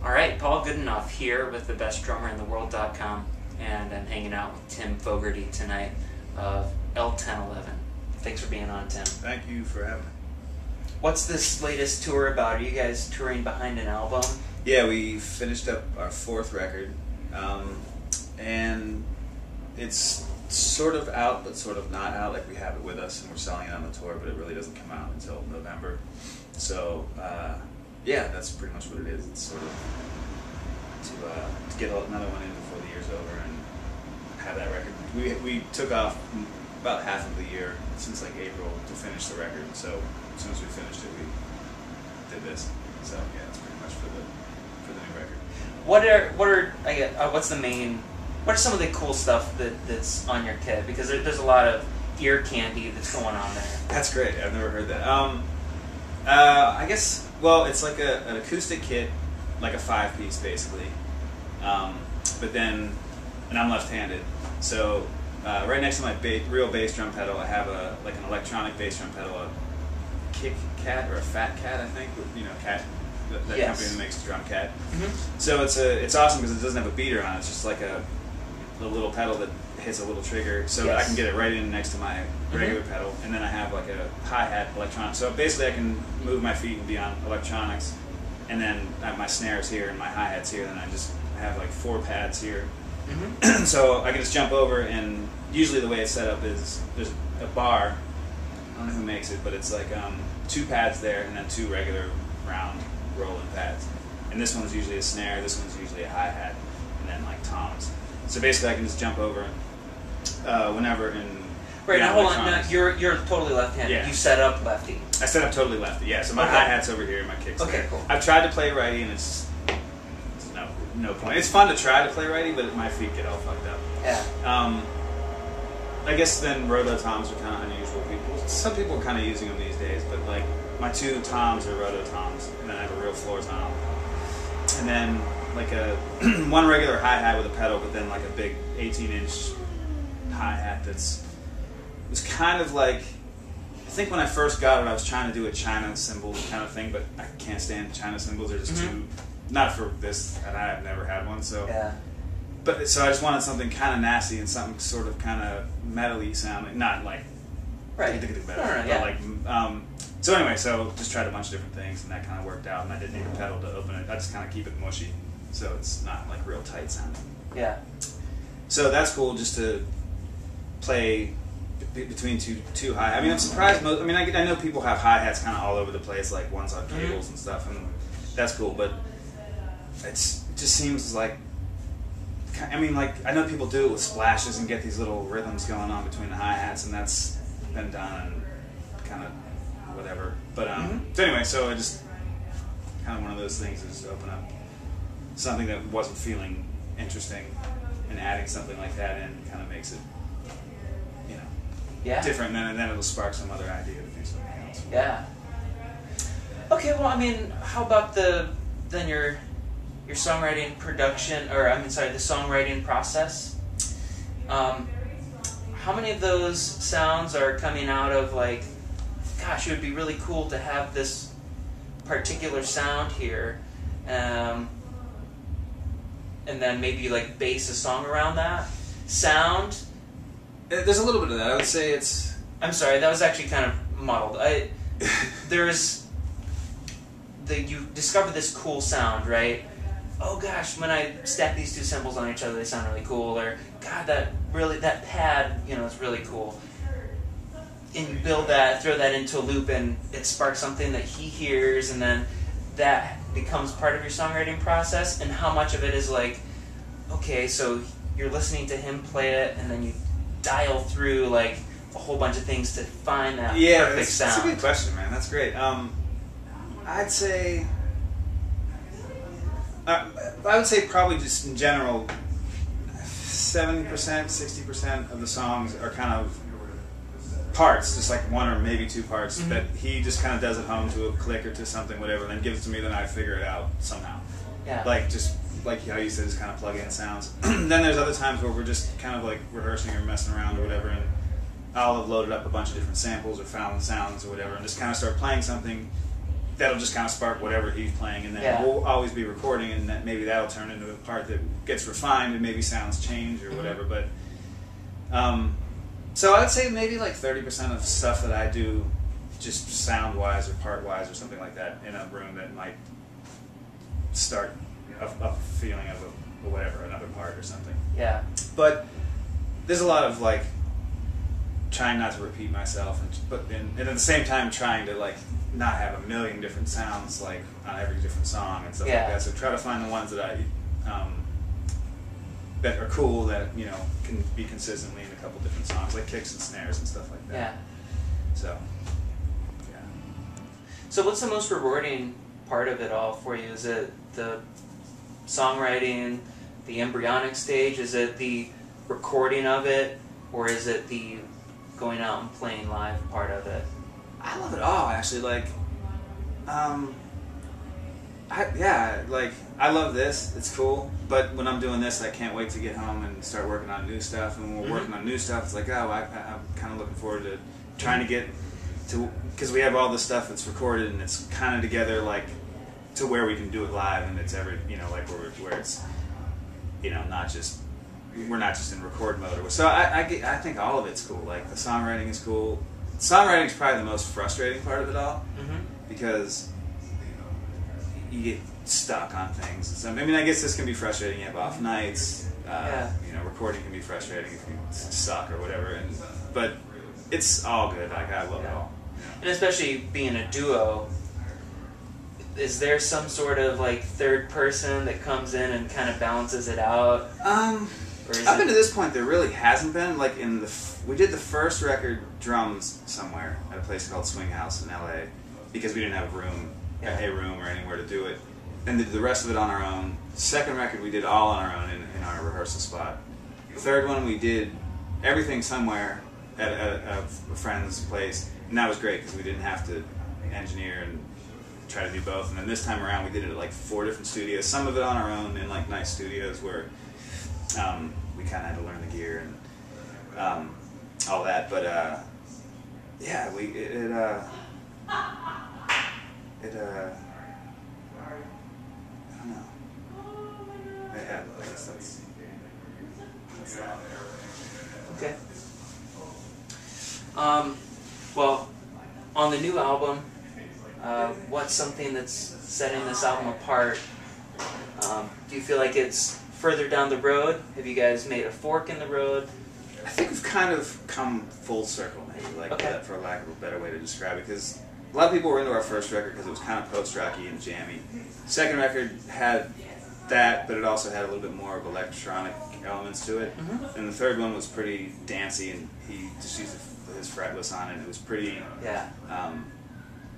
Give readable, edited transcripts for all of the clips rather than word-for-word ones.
Alright, Paul Goodenough here with thebestdrummerintheworld.com, and I'm hanging out with Tim Fogarty tonight of L1011. Thanks for being on, Tim. Thank you for having me. What's this latest tour about? Are you guys touring behind an album? Yeah, we finished up our fourth record, and it's sort of out, but sort of not out. Like, we have it with us, and we're selling it on the tour, but it really doesn't come out until November. So, yeah, that's pretty much what it is. It's sort of to get another one in before the year's over and have that record. We took off about half of the year, since like April, to finish the record. So as soon as we finished it, we did this. So yeah, that's pretty much for the new record. What are some of the cool stuff that's on your kit? Because there's a lot of ear candy that's going on there. That's great. I've never heard that. I guess, well, it's like an acoustic kit, like a 5-piece basically. But then, and I'm left-handed, so right next to my real bass drum pedal, I have like an electronic bass drum pedal, a Kick Cat or a Fat Cat, I think. You know, Cat, that Yes. company that makes the drum cat. Mm-hmm. So it's awesome because it doesn't have a beater on it. It's just like a little pedal that hits a little trigger, so Yes. I can get it right in next to my regular pedal, and then I have like a hi-hat electronic. So basically I can move my feet and be on electronics, and then I have my snares here and my hi-hats here, and then I just have like 4 pads here. Mm-hmm. So I can just jump over, and usually the way it's set up is there's a bar, I don't know who makes it, but it's like 2 pads there and then 2 regular round rolling pads. And this one's usually a snare, this one's usually a hi-hat, and then like toms. So basically I can just jump over whenever and... Right, now hold on, now, you're totally left-handed. Yeah. You set up lefty. I set up totally lefty, yeah, so my Okay. hi-hat's over here and my kick's Okay, there. cool. I've tried to play righty and it's no point. It's fun to try to play righty, but my feet get all fucked up. Yeah. I guess then roto toms are kind of unusual. Some people are kind of using them these days, but like my 2 toms are roto toms, and then I have a real floor tom, and then like a one regular hi-hat with a pedal, but then like a big 18-inch hi-hat that's was kind of like, I think when I first got it, I was trying to do a China cymbal kind of thing, but I can't stand China cymbals. They're just too, not for this, and I have never had one, so. Yeah. But so I just wanted something kind of nasty and something sort of kind of metal-y sounding, not like Right. metal, No, but yeah. like so anyway, so just tried a bunch of different things, and that kind of worked out, and I didn't need a pedal to open it. I just kind of keep it mushy, so it's not like real tight sounding. Yeah. So that's cool, just to play between two hi. I mean, I'm surprised. I mean, I know people have hi-hats kind of all over the place, like ones on cables and stuff, and that's cool. But it just seems like, I mean, like I know people do it with splashes and get these little rhythms going on between the hi-hats, and that's been done and kind of whatever. But so anyway, so I just kind of one of those things is to open up something that wasn't feeling interesting, and adding something like that in kind of makes it, you know, different, and then it'll spark some other idea to do something else. Yeah. Okay, well, I mean, how about then your songwriting production, or I mean, sorry, the songwriting process? How many of those sounds are coming out of like, gosh, it would be really cool to have this particular sound here, and then maybe like base a song around that sound? There's a little bit of that. I would say it's... I'm sorry, that was actually kind of muddled. You discover this cool sound, right? Oh gosh, when I stack these 2 cymbals on each other, they sound really cool. Or God, that pad, is really cool. And you build that, throw that into a loop, and it sparks something that he hears, and then that becomes part of your songwriting process. And how much of it is like, okay, so you're listening to him play it, and then you dial through like a whole bunch of things to find that perfect sound. That's a good question, man. That's great. I'd say, I would say probably just in general, 70%, 60% of the songs are kind of parts, just like 1 or maybe 2 parts that he just kind of does at home to a click or to something, whatever, and then gives it to me, then I figure it out somehow. Yeah. Like how you said, just kind of plug in sounds. Then there's other times where we're just kind of like rehearsing or messing around or whatever, and I'll have loaded up a bunch of different samples or found sounds or whatever, and just kind of start playing something, that'll just kind of spark whatever he's playing, and then Yeah. we'll always be recording, and that maybe that'll turn into a part that gets refined, and maybe sounds change or whatever. But so I'd say maybe like 30% of stuff that I do, just sound wise or part wise or something like that, in a room that might start a feeling of a whatever, another part or something. Yeah. But there's a lot of like trying not to repeat myself, and at the same time trying to like not have a million different sounds like on every different song and stuff like that. So try to find the ones that I that are cool, that can be consistently in a couple different songs, like kicks and snares and stuff like that. Yeah. So yeah. So what's the most rewarding part of it all for you? Is it the songwriting, the embryonic stage? Is it the recording of it, or is it the going out and playing live part of it? I love it all, actually. Like, I love this. It's cool. But when I'm doing this, I can't wait to get home and start working on new stuff. And when we're working on new stuff, it's like, I'm kind of looking forward to trying to get to, because we have all this stuff that's recorded and it's kind of together, like, to where we can do it live, and it's every, like where it's, not just, we're not just in record mode. So I think all of it's cool. Like, the songwriting is cool. Songwriting is probably the most frustrating part of it all, because you get stuck on things. So, I mean, I guess this can be frustrating. You have off nights. Recording can be frustrating if you suck or whatever. But it's all good. Like, I love it all. Yeah. And especially being a duo, is there some sort of like third person that comes in and kind of balances it out? Up until this point, there really hasn't been. Like, we did the first record drums somewhere at a place called Swing House in LA, because we didn't have a room or anywhere to do it, and did the rest of it on our own. Second record we did all on our own in our rehearsal spot. The third one we did everything somewhere at a friend's place, and that was great because we didn't have to engineer and try to do both. And then this time around we did it at like 4 different studios, some of it on our own in like nice studios where we kind of had to learn the gear and all that. But I don't know. Yeah, I guess that's that. Okay. Well, on the new album, what's something that's setting this album apart? Do you feel like it's further down the road? Have you guys made a fork in the road? I think we've kind of come full circle, maybe, like that, for lack of a better way to describe it, because a lot of people were into our first record because it was kind of post-rocky and jammy. Second record had that, but it also had a little bit more of electronic elements to it. And the third one was pretty dancey, and he just used his fretless on it. It was pretty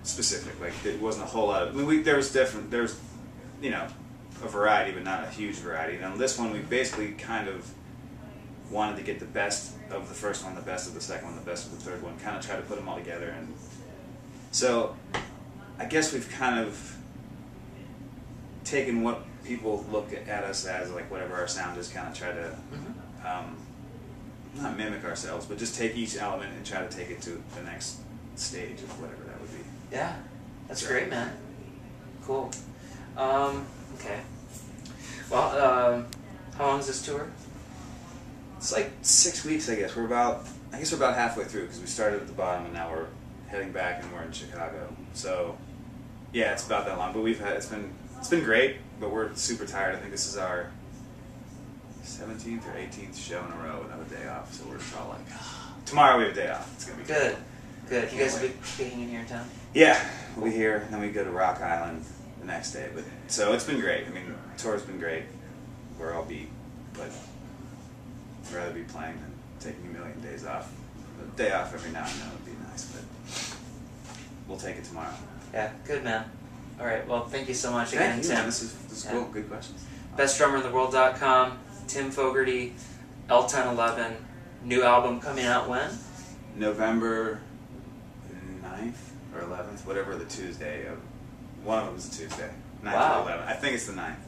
specific. Like, it wasn't a whole lot of. I mean, there was a variety, but not a huge variety. And on this one, we basically kind of wanted to get the best of the first one, the best of the second one, the best of the third one. Kind of try to put them all together, and so I guess we've kind of taken what people look at us as, like whatever our sound is, kind of try to not mimic ourselves, but just take each element and try to take it to the next stage of whatever that would be. Yeah, that's great, man. Cool. Okay. Well, how long is this tour? It's like 6 weeks, I guess. We're about halfway through, because we started at the bottom and now we're heading back and we're in Chicago. So yeah, it's about that long. But it's been great, but we're super tired. I think this is our 17th or 18th show in a row without a day off. So we're just all like, tomorrow we have a day off. It's gonna be good. Good. You guys will be hanging here in town? Yeah, we'll be here, and then we go to Rock Island the next day. But so it's been great. I mean, the tour's been great. Where I'll be, but I'd rather be playing than taking a million days off. A day off every now and then would be nice, but we'll take it tomorrow. Yeah, good, man. All right, well, thank you so much again, Tim. This is cool. Good questions. BestDrummerInTheWorld.com, Tim Fogarty, L1011. New album coming out when? November 9th or 11th, whatever the Tuesday of. One of them is a Tuesday. 9th or 11th. I think it's the 9th.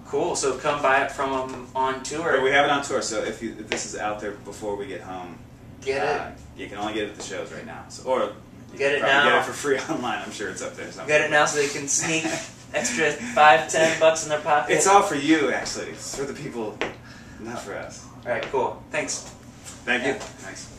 Cool. So come buy it from them on tour. But we have it on tour, so if this is out there before we get home, get it. You can only get it at the shows right now. So, or Get it Probably now. get it for free online. I'm sure it's up there somewhere. Get it now so they can sneak extra $5-10 in their pocket. It's all for you, actually. It's for the people, not for us. All right, cool. Thanks. Thank you. Thanks.